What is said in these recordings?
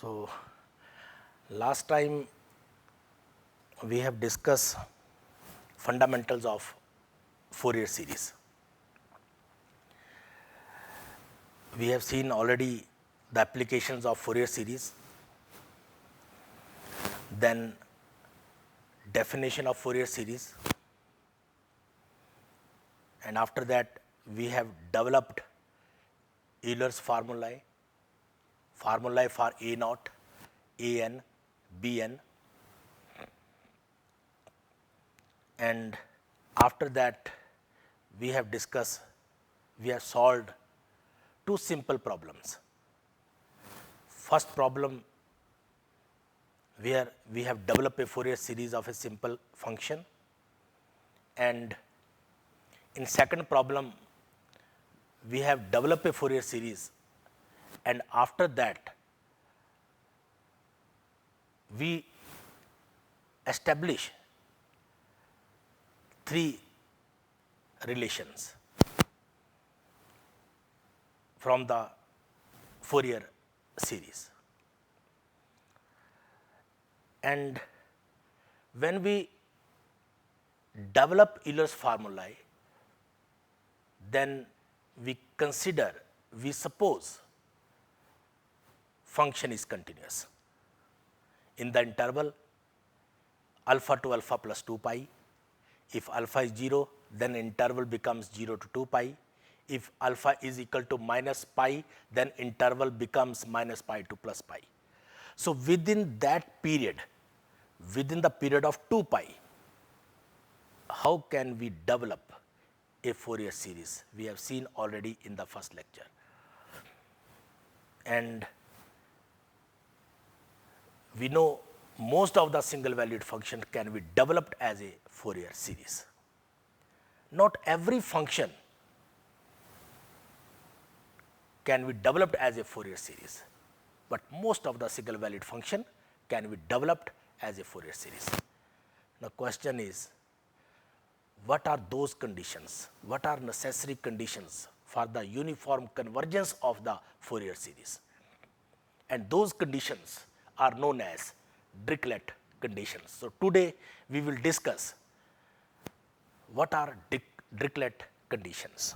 So, last time we have discussed fundamentals of Fourier series. We have seen already the applications of Fourier series, then definition of Fourier series, and after that we have developed Euler's formulae for A naught, An, Bn, and after that we have solved two simple problems. First problem, where we have developed a Fourier series of a simple function, and in second problem we have developed a Fourier series, and after that we establish three relations from the Fourier series. And when we develop Euler's formulae, then we suppose function is continuous in the interval alpha to alpha plus 2 pi. If alpha is 0, then interval becomes 0 to 2 pi. If alpha is equal to minus pi, then interval becomes minus pi to plus pi. So, within that period, within the period of 2 pi, how can we develop a Fourier series? We have seen already in the first lecture. And we know most of the single valued function can be developed as a Fourier series. Not every function can be developed as a Fourier series, but most of the single valued function can be developed as a Fourier series. The question is, what are those conditions? What are necessary conditions for the uniform convergence of the Fourier series? And those conditions are known as Dirichlet conditions. So, today we will discuss what are Dirichlet conditions.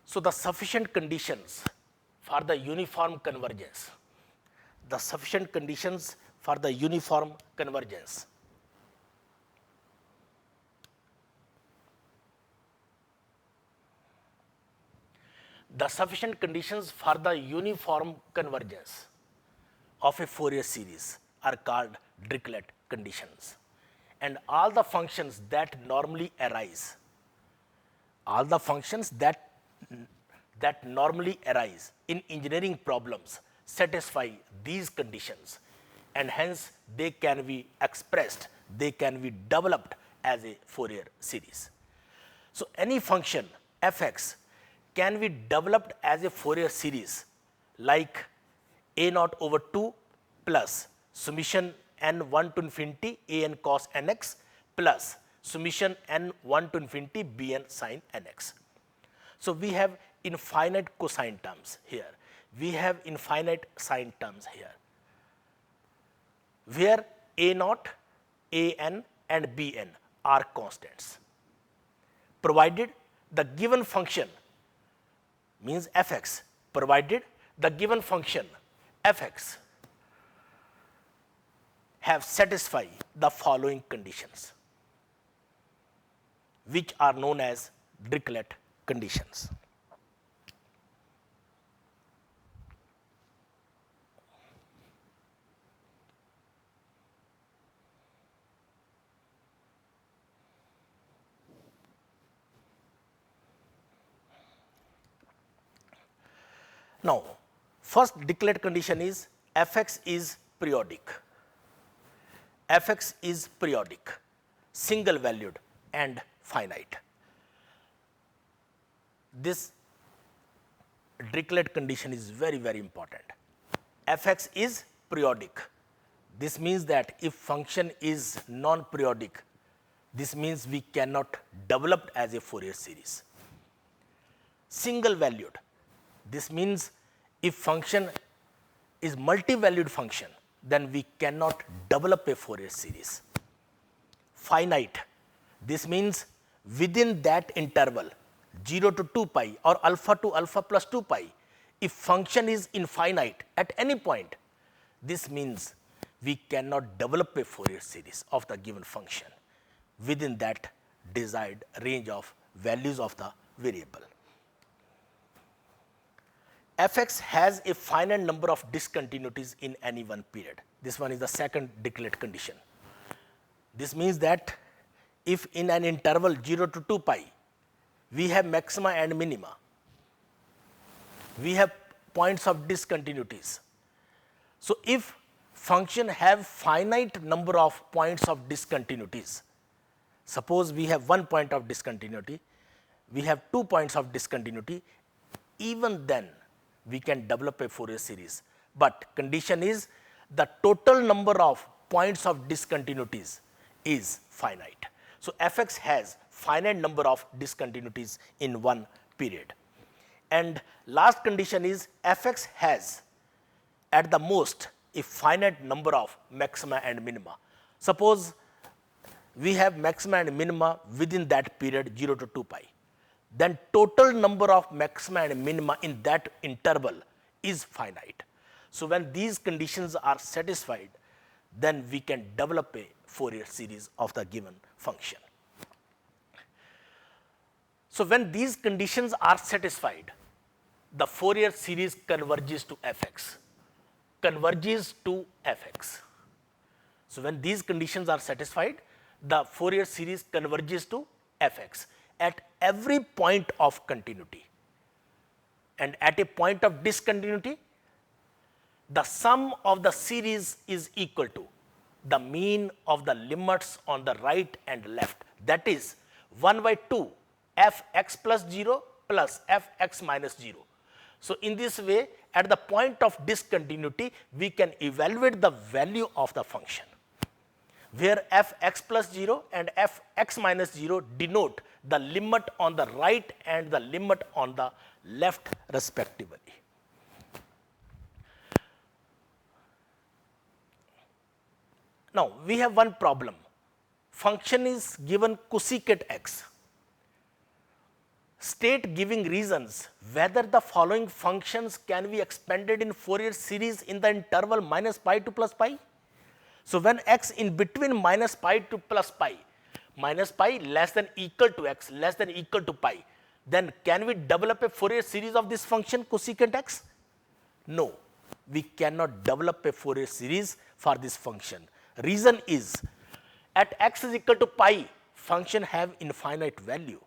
So, the sufficient conditions for the uniform convergence, the sufficient conditions for the uniform convergence. The sufficient conditions for the uniform convergence of a Fourier series are called Dirichlet conditions. And all the functions that normally arise, in engineering problems satisfy these conditions, and hence they can be expressed, they can be developed as a Fourier series. So, any function f(x) can be developed as a Fourier series like a naught over 2 plus summation n1 to infinity a n cos nx plus summation n1 to infinity b n sin nx. So, we have infinite cosine terms here, we have infinite sine terms here, where a naught, a n and b n are constants, provided the given function means f(x), provided the given function f(x) have satisfied the following conditions, which are known as Dirichlet conditions. Now, first Dirichlet condition is f(x) is periodic. f(x) is periodic, single valued and finite. This Dirichlet condition is very, very important. f(x) is periodic. This means that if function is non-periodic, this means we cannot develop as a Fourier series. Single valued, this means if function is multi-valued function, then we cannot develop a Fourier series. Finite, this means within that interval 0 to 2 pi or alpha to alpha plus 2 pi, if function is infinite at any point, this means we cannot develop a Fourier series of the given function within that desired range of values of the variable. Fx has a finite number of discontinuities in any one period. This one is the second Dirichlet condition. This means that if in an interval 0 to 2 pi, we have maxima and minima, we have points of discontinuities. So if function have finite number of points of discontinuities, suppose we have one point of discontinuity, we have 2 points of discontinuity, even then we can develop a Fourier series. But condition is the total number of points of discontinuities is finite. So Fx has finite number of discontinuities in one period. And last condition is Fx has at the most a finite number of maxima and minima. Suppose we have maxima and minima within that period 0 to 2 pi. Then total number of maxima and minima in that interval is finite. So when these conditions are satisfied, then we can develop a Fourier series of the given function. So when these conditions are satisfied, the Fourier series converges to Fx. Converges to Fx. So when these conditions are satisfied, the Fourier series converges to Fx at every point of continuity. And at a point of discontinuity, the sum of the series is equal to the mean of the limits on the right and left, that is 1 by 2 Fx plus 0 plus Fx minus 0. So in this way, at the point of discontinuity, we can evaluate the value of the function, where Fx plus 0 and Fx minus 0 denote the limit on the right and the limit on the left respectively. Now we have one problem. Function is given cosecant x. State giving reasons whether the following functions can be expanded in Fourier series in the interval minus pi to plus pi. So when x in between minus pi to plus pi, minus pi less than equal to x less than equal to pi, then can we develop a Fourier series of this function cosecant x? No, we cannot develop a Fourier series for this function. Reason is, at x is equal to pi, function have infinite value.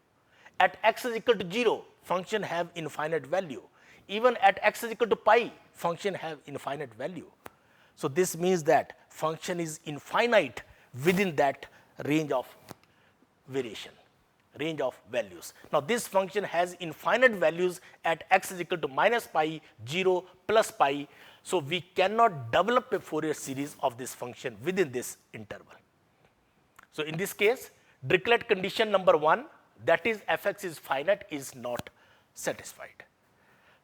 At x is equal to 0, function have infinite value. Even at x is equal to pi, function have infinite value. So this means that function is infinite within that range of variation, range of values. Now this function has infinite values at x is equal to minus pi, 0, plus pi. So we cannot develop a Fourier series of this function within this interval. So in this case, Dirichlet condition number 1, that is Fx is finite, is not satisfied.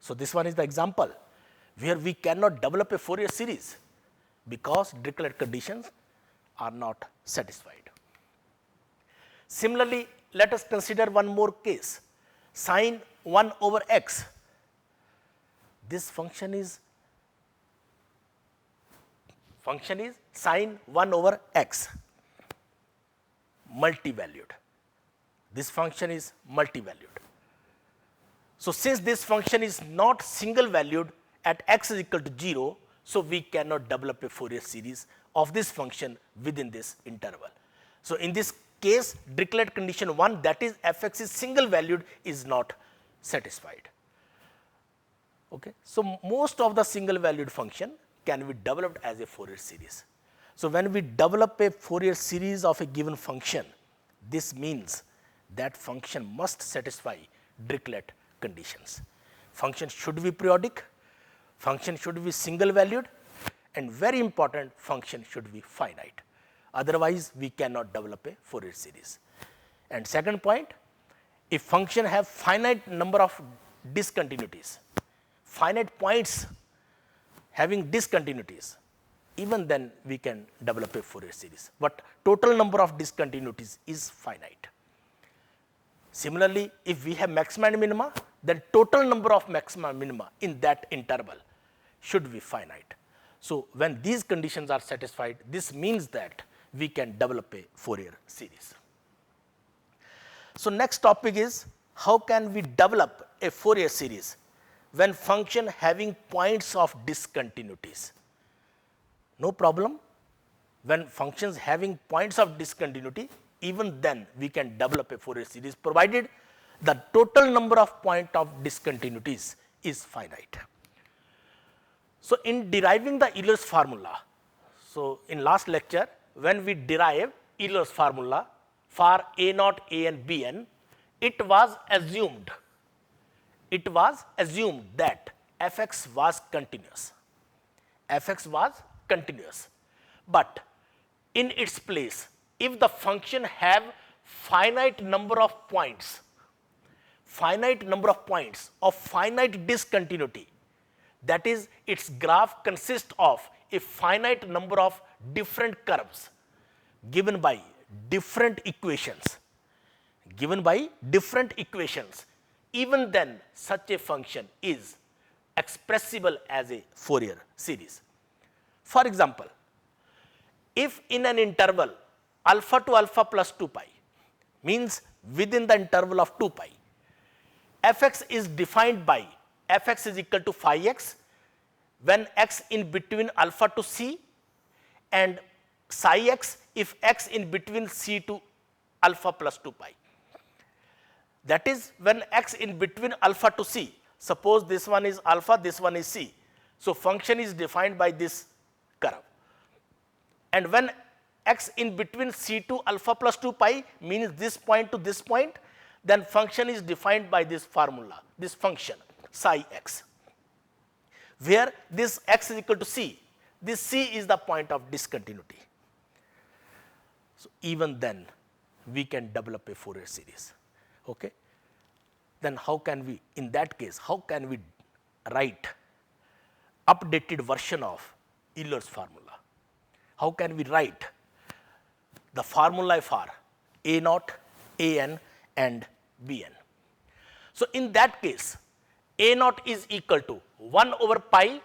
So this one is the example where we cannot develop a Fourier series because Dirichlet conditions are not satisfied. Similarly, let us consider one more case, sine 1 over x. This function is sine 1 over x, multivalued. This function is multivalued. So since this function is not single valued at x is equal to 0, so we cannot develop a Fourier series of this function within this interval. So in this case, Dirichlet condition 1, that is Fx is single valued, is not satisfied. Okay. So most of the single valued function can be developed as a Fourier series. So when we develop a Fourier series of a given function, this means that function must satisfy Dirichlet conditions. Function should be periodic, function should be single valued, and very important, function should be finite. Otherwise, we cannot develop a Fourier series. And second point, if function have finite number of discontinuities, finite points having discontinuities, even then we can develop a Fourier series. But total number of discontinuities is finite. Similarly, if we have maxima and minima, then total number of maxima and minima in that interval should be finite. So when these conditions are satisfied, this means that we can develop a Fourier series. So next topic is, how can we develop a Fourier series when function having points of discontinuities? No problem. When functions having points of discontinuity, even then we can develop a Fourier series, provided the total number of point of discontinuities is finite. So in deriving the Euler's formula, so in last lecture, when we derived Euler's formula for A naught, A n, B n, it was assumed that f(x) was continuous. f(x) was continuous. But in its place, if the function have finite number of points of finite discontinuity, that is, its graph consists of a finite number of different curves given by different equations, even then such a function is expressible as a Fourier series. For example, if in an interval alpha to alpha plus 2 pi, means within the interval of 2 pi, f(x) is defined by f(x) is equal to phi x when x in between alpha to c, and psi x if x in between c to alpha plus 2 pi. That is, when x in between alpha to c, suppose this one is alpha, this one is c. So function is defined by this curve. And when x in between c to alpha plus 2 pi means this point to this point, then function is defined by this formula, this function psi x, where this x is equal to c. This c is the point of discontinuity. So even then we can develop a Fourier series. Okay? Then how can we, in that case, how can we write updated version of Euler's formula? How can we write the formula for A naught, A n and B n? So in that case, A naught is equal to 1 over pi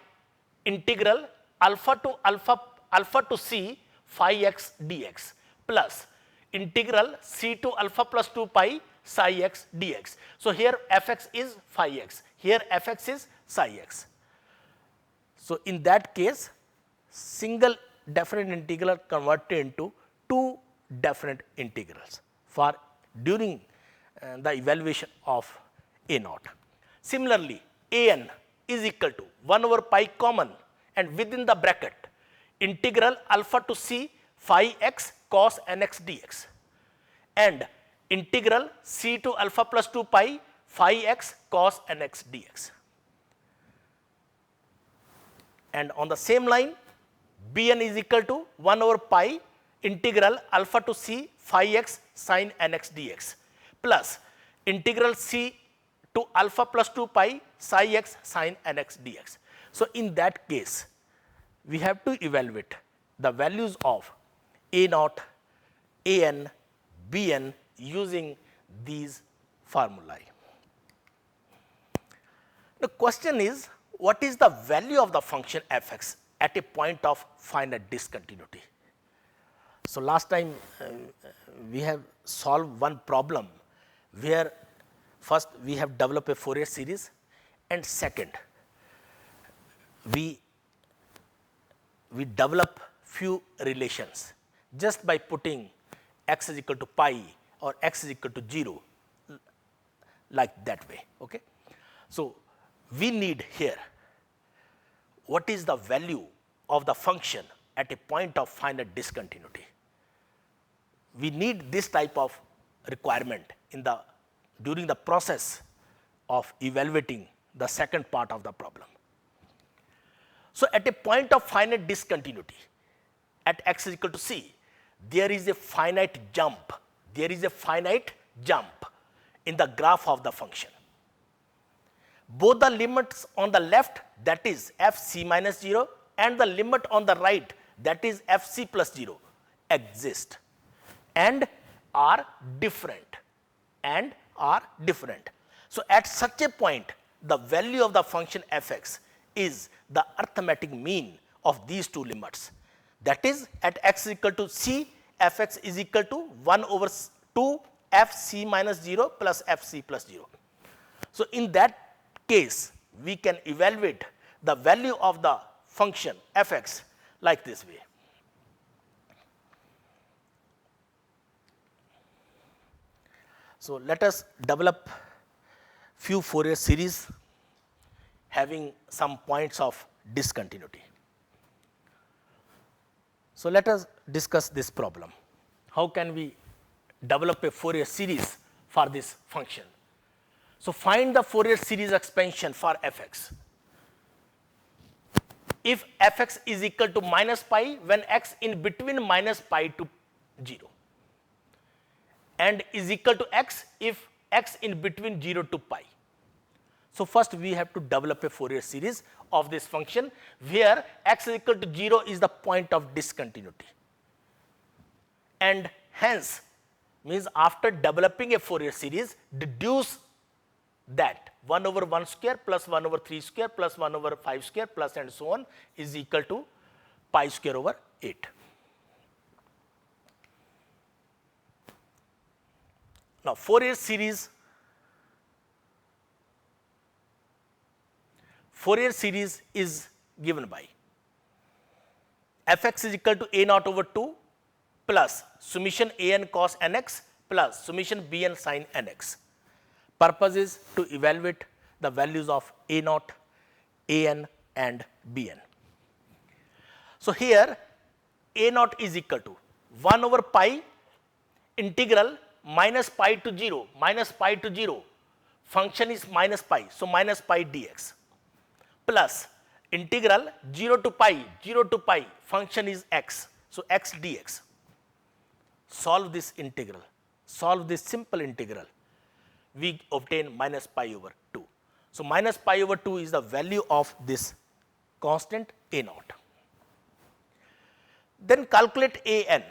integral alpha to c phi x dx plus integral c to alpha plus 2 pi psi x dx. So here f(x) is phi x, here f(x) is psi x. So in that case, single definite integral converted into two definite integrals for during the evaluation of A naught. Similarly, A n is equal to 1 over pi common and within the bracket integral alpha to c phi x cos nx dx and integral c to alpha plus 2 pi phi x cos nx dx. And on the same line, Bn is equal to 1 over pi integral alpha to c phi x sin nx dx plus integral c to alpha plus 2 pi psi x sin nx dx. So in that case, we have to evaluate the values of A naught, A n, B n using these formulae. The question is, what is the value of the function f(x) at a point of finite discontinuity? So last time we have solved one problem where first we have developed a Fourier series, and second we develop few relations just by putting x is equal to pi or x is equal to 0 like that way. Okay? So we need here what is the value of the function at a point of finite discontinuity. We need this type of requirement during the process of evaluating the second part of the problem. So at a point of finite discontinuity at x is equal to c, there is a finite jump in the graph of the function. both the limits on the left, that is fc minus 0, and the limit on the right, that is fc plus 0, exist and are different and are different. So, at such a point, the value of the function fx is the arithmetic mean of these two limits. That is, at x is equal to c, fx is equal to 1 over 2 fc minus 0 plus fc plus 0. So, in that case, we can evaluate the value of the function fx like this way. So, let us develop few Fourier series having some points of discontinuity. So, let us discuss this problem. How can we develop a Fourier series for this function? So, find the Fourier series expansion for fx. If fx is equal to minus pi when x in between minus pi to 0, and is equal to x if x in between 0 to pi. So, first we have to develop a Fourier series of this function where x is equal to 0 is the point of discontinuity, and hence means after developing a Fourier series, deduce that 1 over 1 square plus 1 over 3 square plus 1 over 5 square plus and so on is equal to pi square over 8. Now, Fourier series is given by fx is equal to a naught over 2 plus summation a n cos n x plus summation b n sin n x. Purpose is to evaluate the values of a naught, a n and b n. So, here a naught is equal to 1 over pi integral minus pi to 0 function is minus pi. So, minus pi dx plus integral 0 to pi function is x. So, x dx. Solve this integral, solve this simple integral, we obtain minus pi over 2. So, minus pi over 2 is the value of this constant a naught. Then calculate a n.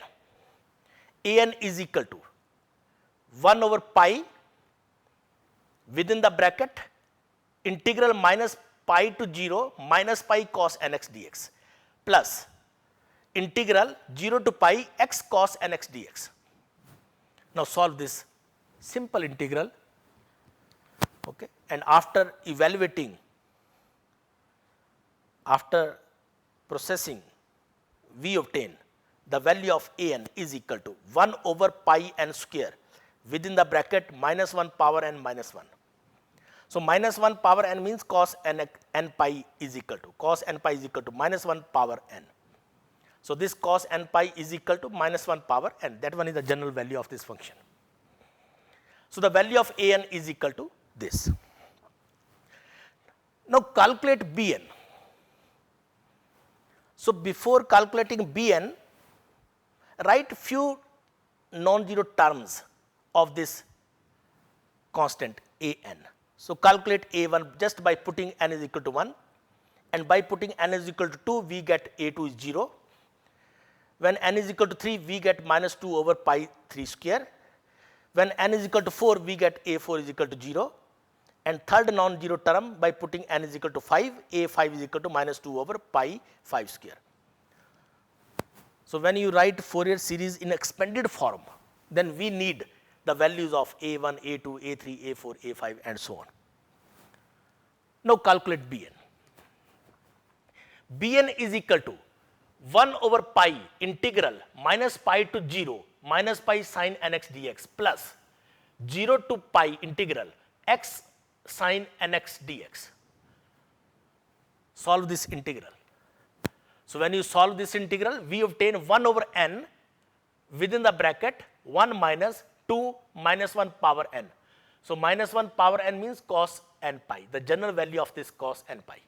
A n is equal to 1 over pi within the bracket integral minus pi to 0 minus pi cos nx dx plus integral 0 to pi x cos nx dx. Now, solve this simple integral, okay, and after evaluating, after processing, we obtain the value of a n is equal to 1 over pi n square within the bracket minus 1 power n minus 1. So, minus 1 power n means cos n pi is equal to minus 1 power n. So, this cos n pi is equal to minus 1 power n, that one is the general value of this function. So, the value of a n is equal to this. Now, calculate b n. So, before calculating b n, write few non-zero terms of this constant a n. So, calculate a 1 just by putting n is equal to 1, and by putting n is equal to 2 we get a 2 is 0. When n is equal to 3 we get minus 2 over pi 3 square. When n is equal to 4 we get a 4 is equal to 0, and third non-zero term by putting n is equal to 5, a 5 is equal to minus 2 over pi 5 square. So, when you write Fourier series in expanded form, then we need the values of a1, a2, a3, a4, a5 and so on. Now, calculate b n. b n is equal to 1 over pi integral minus pi to 0 minus pi sin nx dx plus 0 to pi integral x sin nx dx. Solve this integral. So, when you solve this integral, we obtain 1 over n within the bracket 1 minus 2 minus 1 power n. So, minus 1 power n means cos n pi, the general value of this cos n pi.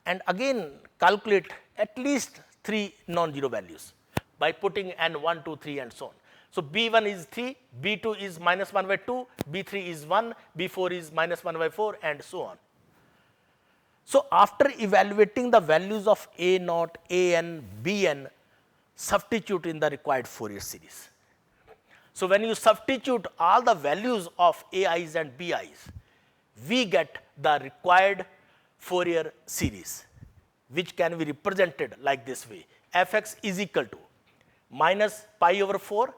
And again calculate at least 3 non-zero values by putting n 1, 2, 3 and so on. So B1 is 3, B2 is minus 1 by 2, B3 is 1, B4 is minus 1 by 4, and so on. So after evaluating the values of A naught, An, Bn, substitute in the required Fourier series. So when you substitute all the values of Ai's and Bi's, we get the required Fourier series, which can be represented like this way. Fx is equal to minus pi over 4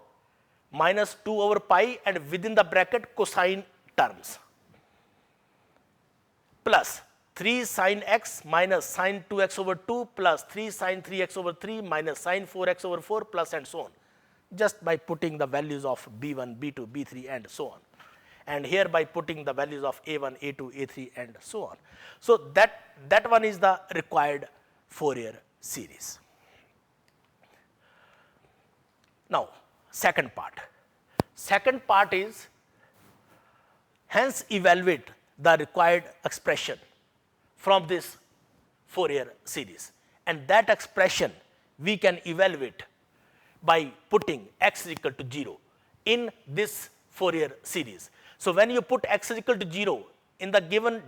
minus 2 over pi, and within the bracket cosine terms, plus 3 sin x minus sin 2x over 2 plus 3 sin 3x over 3 minus sin 4x over 4 plus and so on, just by putting the values of B1, B2, B3 and so on. And here by putting the values of A1, A2, A3 and so on. So that one is the required Fourier series. Now, second part. Second part is hence evaluate the required expression from this Fourier series, and that expression we can evaluate by putting x is equal to 0 in this Fourier series. So when you put x is equal to 0 in the given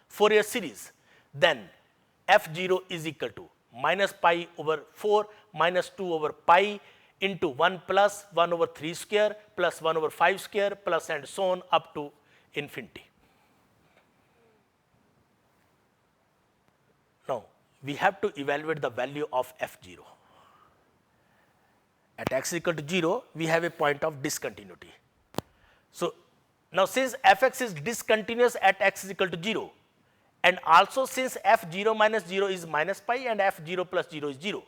Fourier series, then f0 is equal to minus pi over 4 minus 2 over pi into 1 plus 1 over 3 square plus 1 over 5 square plus and so on up to infinity. Now, we have to evaluate the value of f0. At x is equal to 0, we have a point of discontinuity. So, now since fx is discontinuous at x is equal to 0, and also since f0 minus 0 is minus pi and f0 plus 0 is 0,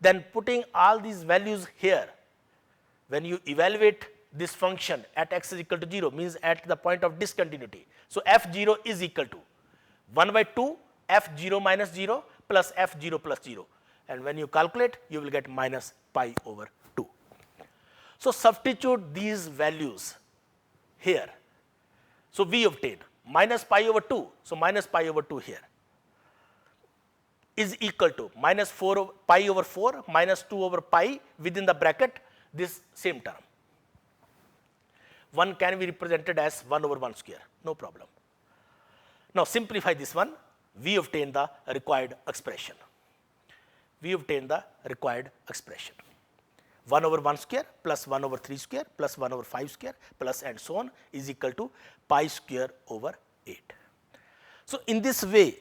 then putting all these values here, when you evaluate this function at x is equal to 0 means at the point of discontinuity. So f0 is equal to 1 by 2 f0 minus 0 plus f0 plus 0, and when you calculate you will get minus pi over 2. So substitute these values here. So we obtain minus pi over 2, so minus pi over 2 here is equal to minus 4 pi over 4 minus 2 over pi within the bracket this same term. 1 can be represented as 1 over 1 square, no problem. Now simplify this one, we obtain the required expression. We obtain the required expression. 1 over 1 square plus 1 over 3 square plus 1 over 5 square plus and so on is equal to pi square over 8. So in this way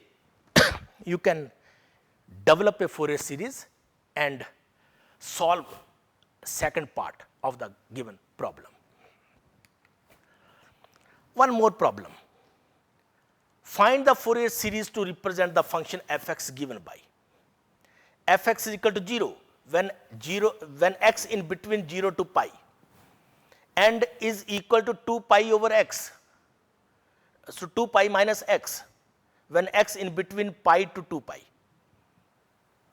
you can develop a Fourier series and solve second part of the given problem. One more problem. Find the Fourier series to represent the function fx given by fx is equal to 0 when x in between 0 to pi and is equal to 2 pi over x. So 2 pi minus x when x in between pi to 2 pi,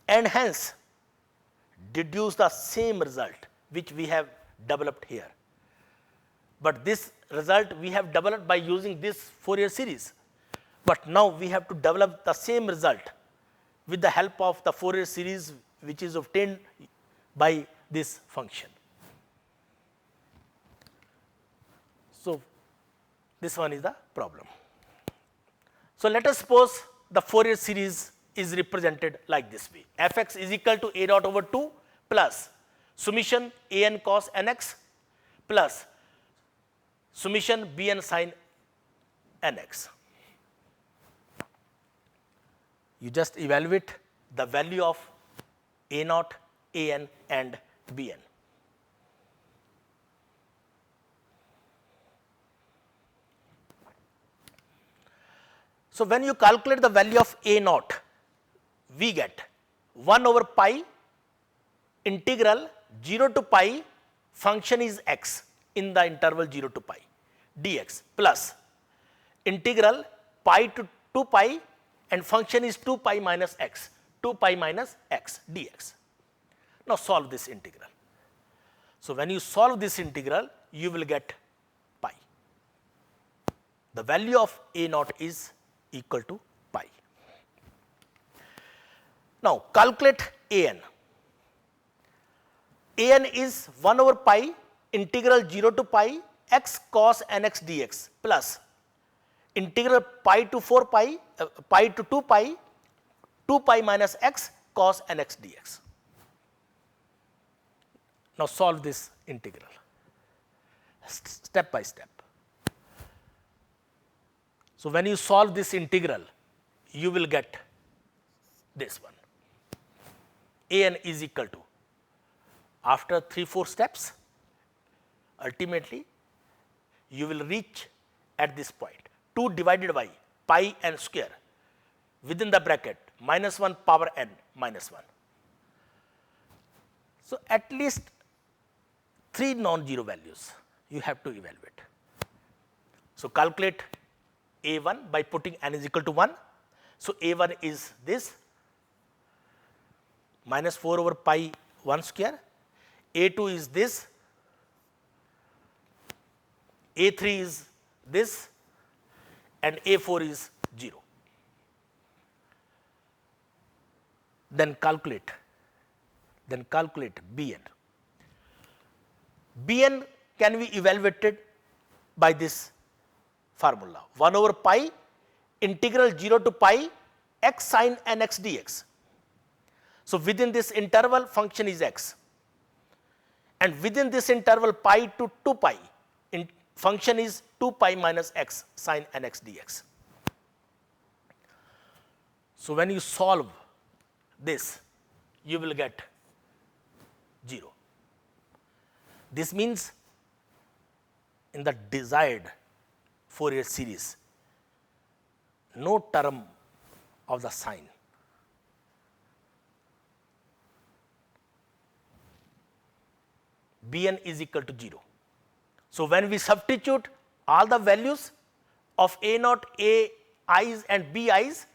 and hence deduce the same result which we have developed here. But this result we have developed by using this Fourier series, but now we have to develop the same result with the help of the Fourier series which is obtained by this function. So this one is the problem. So let us suppose the Fourier series is represented like this way. Fx is equal to a dot over 2 plus summation an cos nx plus summation bn sin nx. You just evaluate the value of a naught, an and bn. So when you calculate the value of a naught, we get 1 over pi integral 0 to pi function is x in the interval 0 to pi dx plus integral pi to 2 pi and function is 2 pi minus x, 2 pi minus x dx. Now solve this integral. So when you solve this integral, you will get pi. The value of a naught is equal to pi. Now calculate an. An is 1 over pi integral 0 to pi x cos nx dx plus integral pi to 4 pi, pi to 2 pi, 2 pi minus x cos nx dx. Now solve this integral step by step. So when you solve this integral, you will get this one. An is equal to, after 3-4 steps, ultimately you will reach at this point 2 divided by pi n square within the bracket minus 1 power n minus 1. So at least 3 non-zero values you have to evaluate. So calculate A1 by putting n is equal to 1. So A1 is this minus 4 over pi 1 square, A2 is this, A3 is this, and A4 is 0. Then calculate Bn. Bn can be evaluated by this formula 1 over pi integral 0 to pi x sin nx dx. So within this interval function is x, and within this interval pi to 2 pi function is 2 pi minus x sin nx dx. So when you solve this, you will get 0. This means in the desired Fourier series, no term of the sine Bn is equal to 0. So when we substitute all the values of a naught, a i's and b i's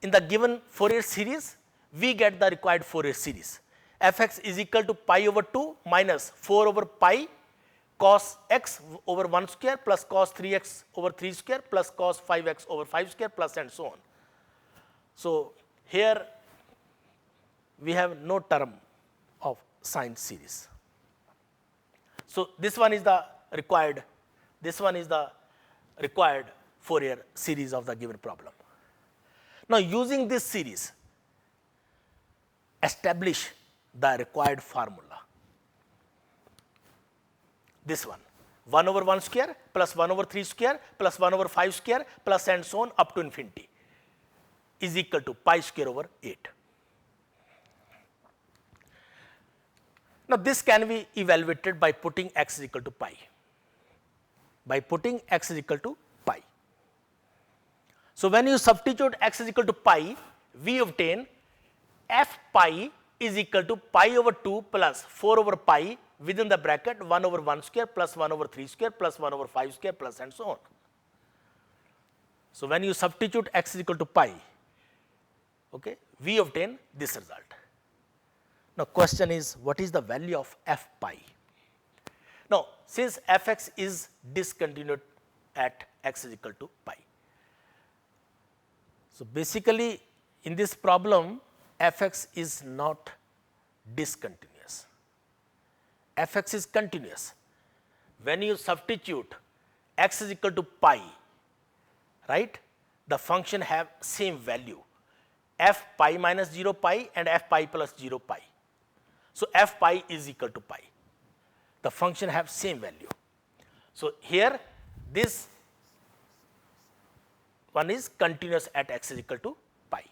in the given Fourier series, we get the required Fourier series. Fx is equal to pi over 2 minus 4 over pi cos x over 1 square plus cos 3x over 3 square plus cos 5x over 5 square plus and so on. So here we have no term of sine series. So this one is the required Fourier series of the given problem. Now using this series, establish the required formula. This one 1 over 1 square plus 1 over 3 square plus 1 over 5 square plus and so on up to infinity is equal to pi square over 8. Now this can be evaluated by putting x is equal to pi. So when you substitute x is equal to pi, we obtain f pi is equal to pi over 2 plus 4 over pi within the bracket 1 over 1 square plus 1 over 3 square plus 1 over 5 square plus and so on. So when you substitute x is equal to pi, okay, we obtain this result. Now question is, what is the value of f pi? Now since fx is discontinued at x is equal to pi, so basically in this problem fx is not discontinuous, fx is continuous. When you substitute x is equal to pi, right, the function have same value, f pi minus 0 pi and f pi plus 0 pi. So f pi is equal to pi. The function have same value. So here this one is continuous at x is equal to pi.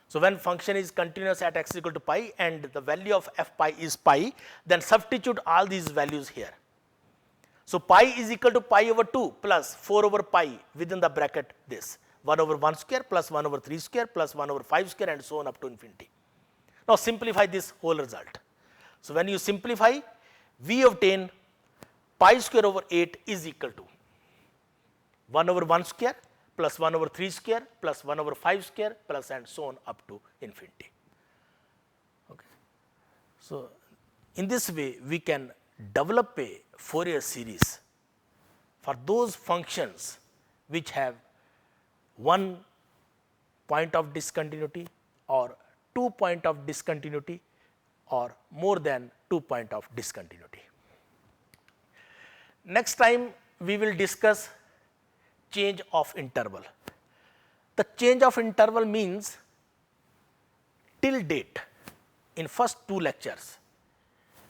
So when function is continuous at x is equal to pi and the value of f pi is pi, then substitute all these values here. So pi is equal to pi over 2 plus 4 over pi within the bracket this 1 over 1 square plus 1 over 3 square plus 1 over 5 square and so on up to infinity. Now simplify this whole result. So when you simplify, we obtain pi square over 8 is equal to 1 over 1 square plus 1 over 3 square plus 1 over 5 square plus and so on up to infinity. Okay. So in this way we can develop a Fourier series for those functions which have one point of discontinuity or 2 point of discontinuity or more than 2 point of discontinuity. Next time we will discuss change of interval. The change of interval means till date in first two lectures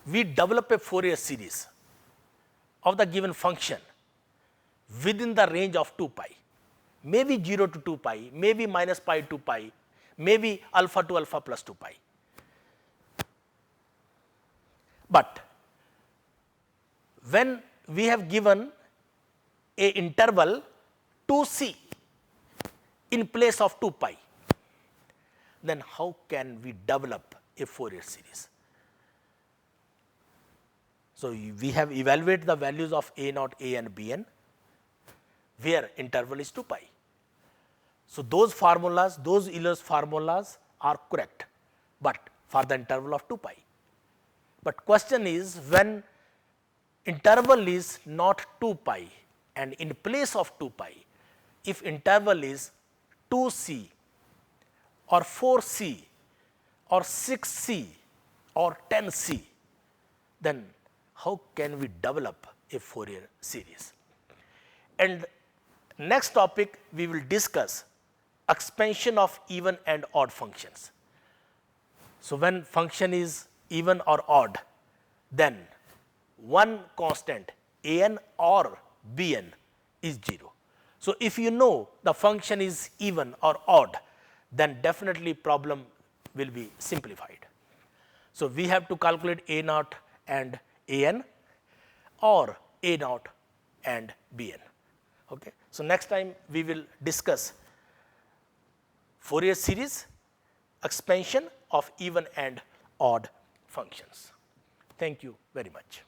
we develop a Fourier series of the given function within the range of 2 pi, maybe 0 to 2 pi, maybe minus pi to pi, maybe alpha to alpha plus 2 pi. But when we have given a interval 2c in place of 2 pi, then how can we develop a Fourier series? So, we have evaluated the values of a naught, a and bn, where interval is 2 pi. So, those formulas, those Euler's formulas are correct, but for the interval of 2 pi. But question is, when interval is not 2 pi and in place of 2 pi, if interval is 2c or 4c or 6c or 10c, then how can we develop a Fourier series? And next topic we will discuss expansion of even and odd functions. So, when function is even or odd, then one constant a n or b n is 0. So, if you know the function is even or odd, then definitely problem will be simplified. So, we have to calculate a naught and a n or a naught and b n. Okay. So, next time we will discuss Fourier series, expansion of even and odd functions. Thank you very much.